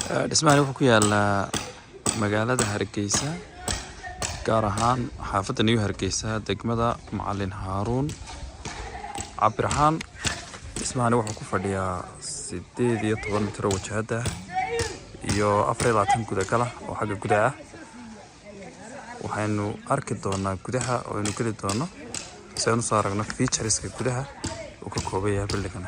dhismahan wuxuu ku yaalaa magaalada Hargeysa gaar ahaan xaafadda New Hargeysa degmada Macalin Haruun cabir ahaan dhismahan wuxuu ku fadhiyaa 18 mitir wajahada iyo 24 gudagala oo xagga gudaha waxaanu arki doonaa gudaha oo aynu geli doono si aynu soo aragno featureska gudaha oo ka kooban yahay buildingkan.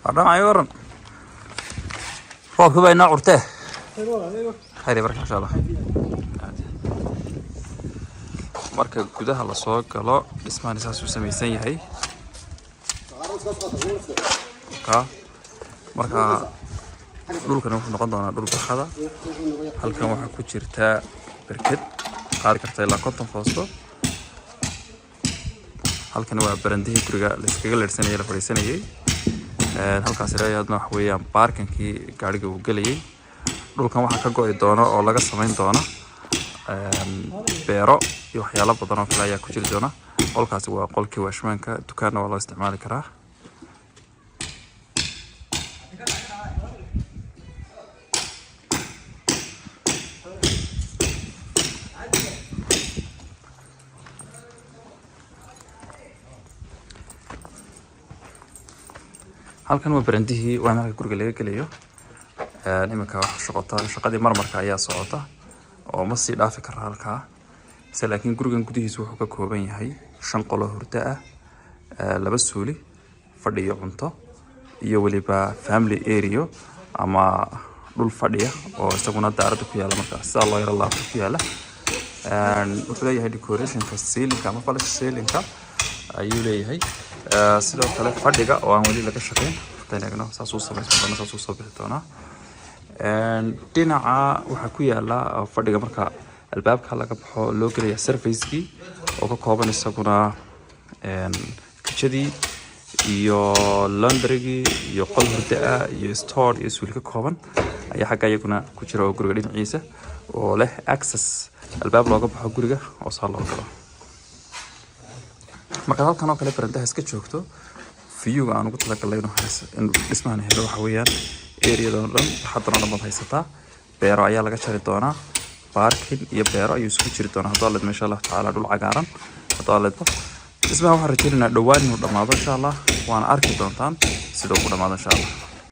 Adam ayuran roobka bayna urtee khayr barka insha Allah. Marka gudaha la soo galo dhismahan saas uu samaysan yahay marka dhulkan wuxuu noqon doonaa dhul barxada. Halkan waxa ku jirta barkad qaad karta ilaa 50 foosto. Halkan waa barandihii guriga la iskaga leersanayay la fariisanayay. halkaas raayadna wax weeyaan parkinkii gaariga uu galayay. Dhulkan waxa ka go'ay doona oo laga sameyn doona beero iyo waxyaalo badan oo kale ayaa ku jiri doona. Qolkaasi waa qolkii washmaanka dukaanna waa loo isticmaali karaa. halkan waa barandihii waa marka guriga laga galayo. Nimanka wax shaqadii marmarka ayaa socota oo ma sii dhaafi kara halka. Laakiin gurigan gudihiisa wuxuu ka kooban yahay 5 qolo hurdo ah, 2 suuli, fadhiyo cunto iyo waliba family area ama dhul fadhiya oo isaguna daarada ku yaala marka sida loo yara laabto ku yaala. Wuxuu leeyahay decorationka ceiling ama polish ceiling-ka ayuu leeyahay. sidoo kale fadhiga oo aan wali laga shaqeyn taynagna saas uu sameeyay saas uu soo bixi doona. dhinaca waxa ku yaala fadhiga marka albaabka laga baxo loo geliyo surface-kii oo ka kooban isaguna kitchadii iyo laundry-gii iyo qol hurdo ah iyo store iyo suuli ka kooban ayaa xagga iyaguna ku jira oo guriga dhinaciisa oo leh access albaab looga baxo guriga oo soo loo galo. marka halkan oo kale barandaha iska joogto view aan ugu talagalay in dhismahan helo waxa weeyaan area-dan dhan haddana dhamad haysataa. beero ayaa laga jari doonaa, parking iyo beero ayuu isku jiri doonaa haddii Allah insha Allah taala dhul cagaaran haddii Allah dhismaha waxaan rajaynaynaa dhawaan inuu dhamaado insha Allah waana arki doontaan sidoo uu dhamaado insha Allah.